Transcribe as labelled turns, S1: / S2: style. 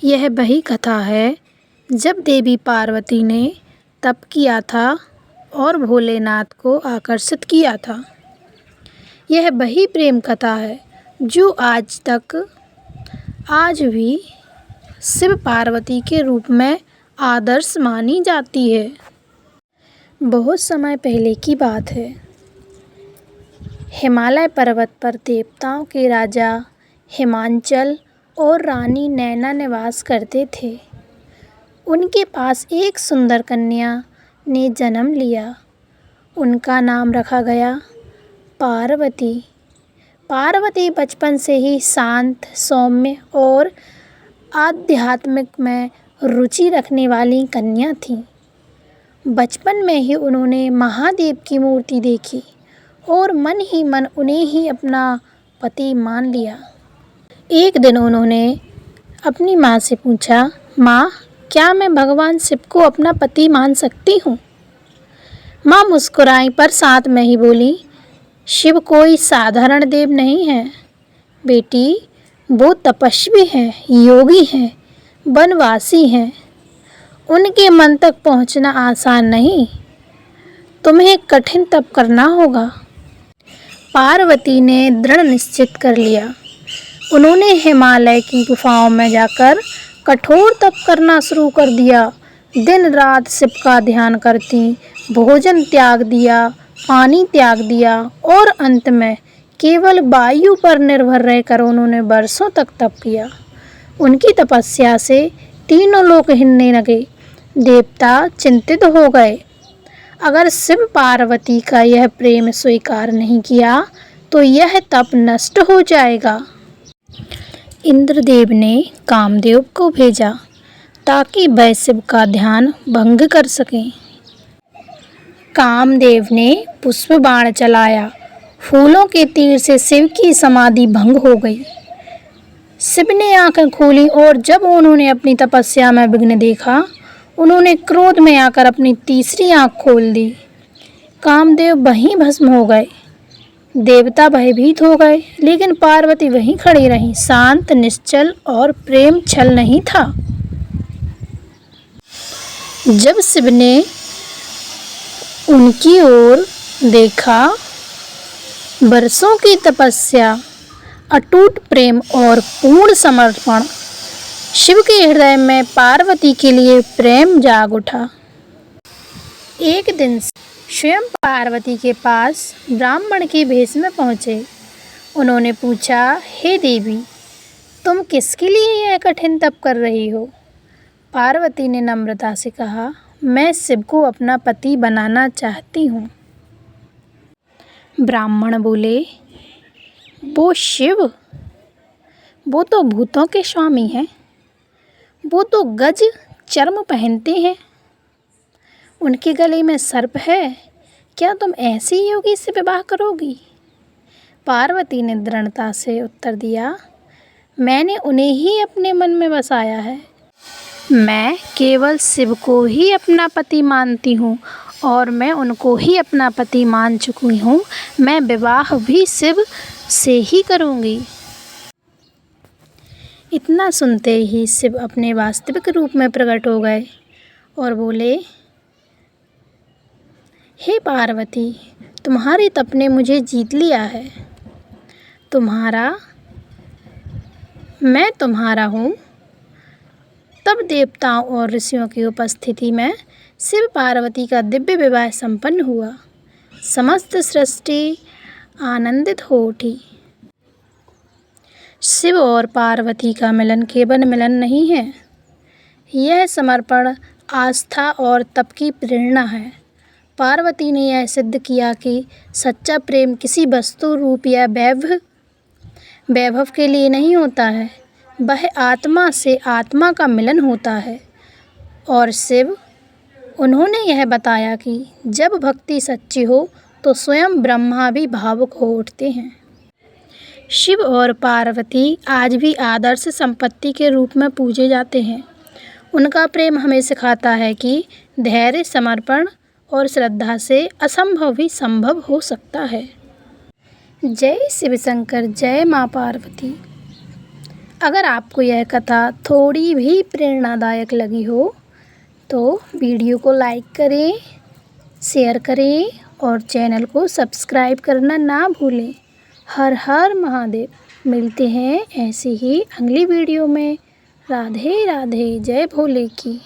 S1: यह वही कथा है जब देवी पार्वती ने तप किया था और भोलेनाथ को आकर्षित किया था। यह वही प्रेम कथा है जो आज भी शिव पार्वती के रूप में आदर्श मानी जाती है। बहुत समय पहले की बात है। हिमालय पर्वत पर देवताओं के राजा हिमांचल और रानी नैना निवास करते थे। उनके पास एक सुंदर कन्या ने जन्म लिया। उनका नाम रखा गया पार्वती। पार्वती बचपन से ही शांत, सौम्य और आध्यात्मिक में रुचि रखने वाली कन्या थी। बचपन में ही उन्होंने महादेव की मूर्ति देखी और मन ही मन उन्हें ही अपना पति मान लिया। एक दिन उन्होंने अपनी माँ से पूछा, माँ, क्या मैं भगवान शिव को अपना पति मान सकती हूँ? माँ मुस्कुराई पर साथ में ही बोली, शिव कोई साधारण देव नहीं है बेटी, वो तपस्वी हैं, योगी हैं, वनवासी हैं। उनके मन तक पहुँचना आसान नहीं, तुम्हें कठिन तप करना होगा। पार्वती ने दृढ़ निश्चित कर लिया। उन्होंने हिमालय की गुफाओं में जाकर कठोर तप करना शुरू कर दिया। दिन रात शिव का ध्यान करती, भोजन त्याग दिया, पानी त्याग दिया और अंत में केवल वायु पर निर्भर रहकर उन्होंने वर्षों तक तप किया। उनकी तपस्या से तीनों लोक हिलने लगे। देवता चिंतित हो गए। अगर शिव पार्वती का यह प्रेम स्वीकार नहीं किया तो यह तप नष्ट हो जाएगा। इंद्रदेव ने कामदेव को भेजा ताकि वह शिव का ध्यान भंग कर सकें। कामदेव ने पुष्प बाण चलाया। फूलों के तीर से शिव की समाधि भंग हो गई। शिव ने आंखें खोली और जब उन्होंने अपनी तपस्या में विघ्न देखा, उन्होंने क्रोध में आकर अपनी तीसरी आंख खोल दी। कामदेव वहीं भस्म हो गए। देवता भयभीत हो गए, लेकिन पार्वती वहीं खड़ी रहीं, शांत, निश्चल और प्रेम छल नहीं था। जब शिव ने उनकी ओर देखा, वर्षों की तपस्या, अटूट प्रेम और पूर्ण समर्पण, शिव के हृदय में पार्वती के लिए प्रेम जाग उठा। एक दिन स्वयं पार्वती के पास ब्राह्मण के भेष में पहुँचे। उन्होंने पूछा, हे देवी, तुम किसके लिए यह कठिन तप कर रही हो? पार्वती ने नम्रता से कहा, मैं शिव को अपना पति बनाना चाहती हूँ। ब्राह्मण बोले, वो शिव? वो तो भूतों के स्वामी हैं। वो तो गज चर्म पहनते हैं। उनके गले में सर्प है। क्या तुम ऐसी योगी से विवाह करोगी? पार्वती ने दृढ़ता से उत्तर दिया, मैंने उन्हें ही अपने मन में बसाया है। मैं केवल शिव को ही अपना पति मानती हूँ और मैं उनको ही अपना पति मान चुकी हूँ। मैं विवाह भी शिव से ही करूँगी। इतना सुनते ही शिव अपने वास्तविक रूप में प्रकट हो गए और बोले, हे पार्वती, तुम्हारे तप ने मुझे जीत लिया है। मैं तुम्हारा हूँ। तब देवताओं और ऋषियों की उपस्थिति में शिव पार्वती का दिव्य विवाह संपन्न हुआ। समस्त सृष्टि आनंदित हो उठी। शिव और पार्वती का मिलन केवल मिलन नहीं है, यह समर्पण, आस्था और तप की प्रेरणा है। पार्वती ने यह सिद्ध किया कि सच्चा प्रेम किसी वस्तु, रूप या वैभव के लिए नहीं होता है, वह आत्मा से आत्मा का मिलन होता है। और शिव, उन्होंने यह बताया कि जब भक्ति सच्ची हो तो स्वयं ब्रह्मा भी भावुक हो उठते हैं। शिव और पार्वती आज भी आदर्श संपत्ति के रूप में पूजे जाते हैं। उनका प्रेम हमें सिखाता है कि धैर्य, समर्पण और श्रद्धा से असंभव भी संभव हो सकता है। जय शिव शंकर, जय माँ पार्वती। अगर आपको यह कथा थोड़ी भी प्रेरणादायक लगी हो तो वीडियो को लाइक करें, शेयर करें और चैनल को सब्सक्राइब करना ना भूलें। हर हर महादेव। मिलते हैं ऐसे ही अगली वीडियो में। राधे राधे। जय भोले की।